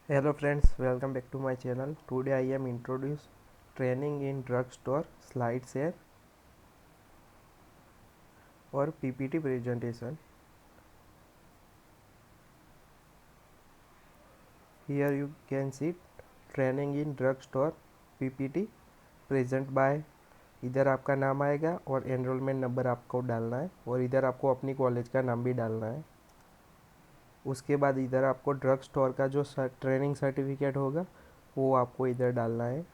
Hello friends, welcome back to my channel. Today I am introduce training in drugstore slide share or PPT presentation. Here you can see training in drugstore PPT present by। इधर आपका नाम आएगा और enrolment number आपको डालना है और इधर आपको अपनी कॉलेज का नाम भी डालना है। उसके बाद इधर आपको ड्रग स्टोर का जो ट्रेनिंग सर्टिफिकेट होगा वो आपको इधर डालना है।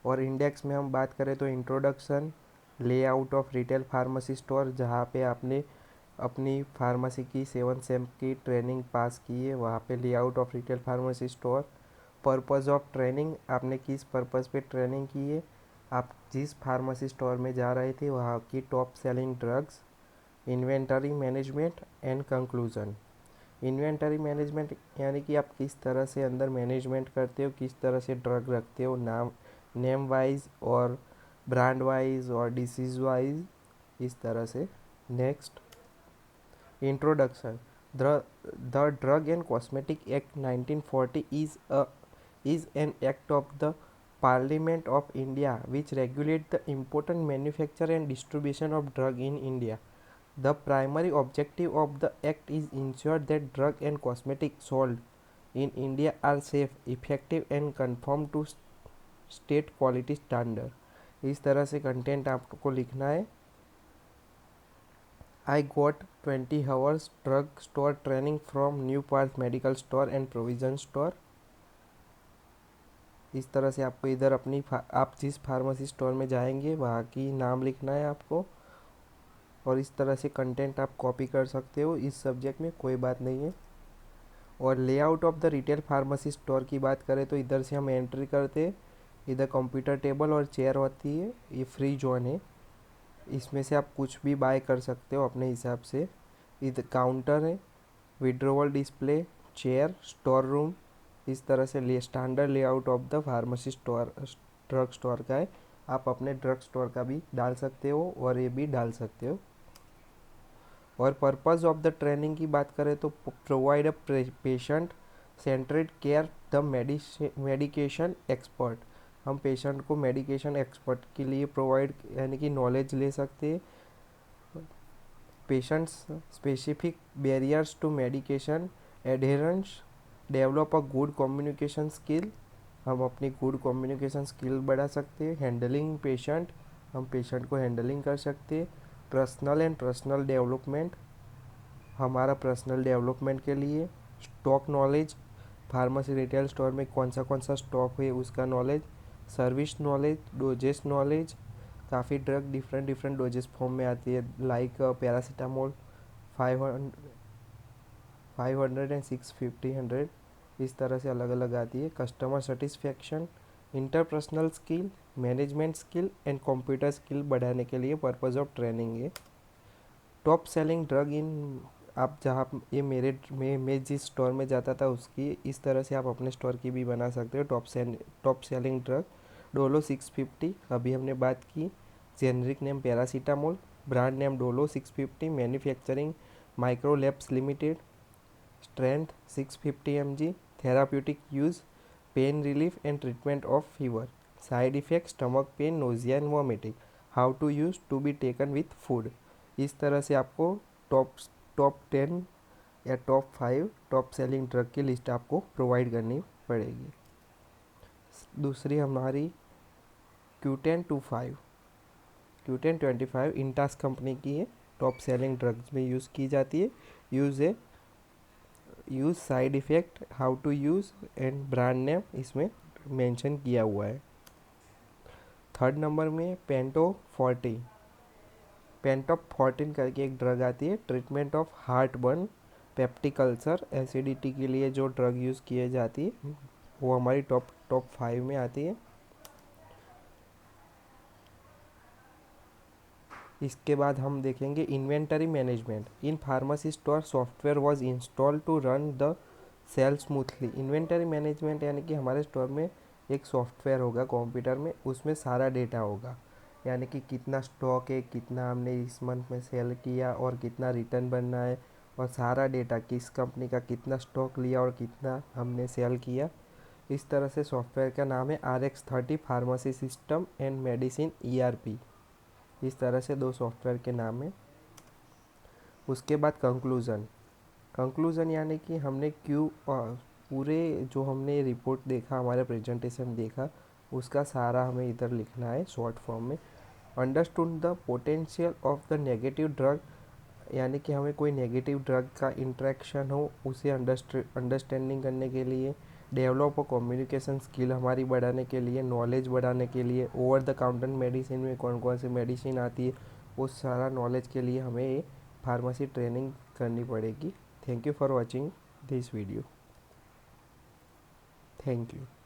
और इंडेक्स में हम बात करें तो introduction, layout of retail pharmacy store, जहाँ पे आपने अपनी फार्मेसी की 7 सेम की ट्रेनिंग पास की है वहाँ पे layout of retail pharmacy store. Purpose of training, आपने किस पर्पज़ पे ट्रेनिंग की है, आप जिस फार्मेसी स्टोर में जा रहे थे वहाँ की top selling drugs. Inventory management and conclusion. Inventory management यानी कि आप किस तरह से अंदर मैनेजमेंट करते हो, किस तरह से ड्रग रखते हो, नेम वाइज और ब्रांड वाइज और डिसीज़ वाइज, इस तरह से। Next, introduction. The drug and cosmetic act 1940 is an act of the Parliament of India which regulate the important manufacture and distribution of drug in India. The primary objective of the act is ensure that drug and cosmetic sold in India are safe, effective and conform to state quality standard। इस तरह से content आपको लिखना है। I got 20 hours drug store training from New Path Medical Store and Provision Store। इस तरह से आपको इधर अपनी आप जिस फार्मेसी स्टोर में जाएंगे वहाँ की नाम लिखना है आपको। और इस तरह से कंटेंट आप कॉपी कर सकते हो, इस सब्जेक्ट में कोई बात नहीं है। और layout of the retail pharmacy store की बात करें तो इधर से हम एंट्री करते, इधर कंप्यूटर टेबल और चेयर होती है, ये फ्री जोन है, इसमें से आप कुछ भी बाय कर सकते हो अपने हिसाब से। इधर काउंटर है, withdrawal display, chair, store room. इस तरह से standard layout of the pharmacy store drug store का है। आप अपने ड्रग स्टोर का भी डाल सकते हो और ये भी डाल सकते हो। और पर्पज़ ऑफ द ट्रेनिंग की बात करें तो provide a patient centred care the medication expert. हम पेशेंट को मेडिकेशन एक्सपर्ट के लिए प्रोवाइड यानी कि नॉलेज ले सकते हैं। Patients specific barriers to medication adherence, develop a good communication skill. हम अपनी गुड कम्युनिकेशन स्किल बढ़ा सकते हैं। हैंडलिंग पेशेंट, हम पेशेंट को हैंडलिंग कर सकते हैं। पर्सनल एंड पर्सनल डेवलपमेंट, हमारा पर्सनल डेवलपमेंट के लिए। Stock knowledge, pharmacy retail store में कौन सा स्टॉक है उसका knowledge. Service knowledge, doses knowledge, काफ़ी drug different different doses form में आती है, लाइक पैरासीटामोल 500 एंड 650 100, इस तरह से अलग अलग आती है। Customer satisfaction, interpersonal skill, management skill and computer skill बढ़ाने के लिए पर्पज़ ऑफ ट्रेनिंग है। टॉप सेलिंग ड्रग इन, आप जहाँ ये मेरे मैं जिस स्टोर में जाता था उसकी, इस तरह से आप अपने स्टोर की भी बना सकते हो। टॉप सेलिंग ड्रग डोलो 650 अभी हमने बात की। Generic name paracetamol, brand name Dolo 650, manufacturing micro labs limited, strength 650 mg, therapeutic use pain relief and treatment of fever, side effect stomach pain, nausea and vomiting, how to use to be taken with food. इस तरह से आपको top top 10 या top 5 top selling drug की list आपको provide करनी पड़ेगी। दूसरी हमारी Q1025 इंटास कंपनी की है, टॉप सेलिंग ड्रग्स में यूज़ की जाती है। Use side effect, how to use and brand name इसमें मेंशन किया हुआ है। थर्ड नंबर में पेंटॉप 14 करके एक ड्रग आती है, treatment of heart burn, peptic ulcer, acidity के लिए जो ड्रग यूज़ किए जाती है वो हमारी टॉप 5 में आती है। इसके बाद हम देखेंगे inventory management. In pharmacy store software was install to run the sale smoothly. Inventory management यानी कि हमारे स्टोर में एक सॉफ्टवेयर होगा कंप्यूटर में, उसमें सारा डेटा होगा, यानी कि कितना स्टॉक है, कितना हमने इस मंथ में सेल किया और कितना रिटर्न बनना है, और सारा डेटा किस कंपनी का कितना स्टॉक लिया और कितना हमने सेल किया। इस तरह से सॉफ्टवेयर का नाम है RX30 pharmacy system and medicine ERP। इस तरह से दो सॉफ्टवेयर के नाम है। उसके बाद कंक्लूज़न यानी कि हमने क्यों पूरे जो हमने रिपोर्ट देखा, हमारा प्रेजेंटेशन देखा, उसका सारा हमें इधर लिखना है शॉर्ट फॉर्म में। Understood the potential of the negative drug, यानी कि हमें कोई नेगेटिव ड्रग का इंट्रैक्शन हो उसे अंडरस्टैंडिंग करने के लिए। डेवलप कम्युनिकेशन स्किल हमारी बढ़ाने के लिए, नॉलेज बढ़ाने के लिए। ओवर द काउंटर मेडिसिन में कौन कौन सी मेडिसिन आती है, वो सारा नॉलेज के लिए हमें फार्मेसी ट्रेनिंग करनी पड़ेगी। Thank you for watching this video. Thank you.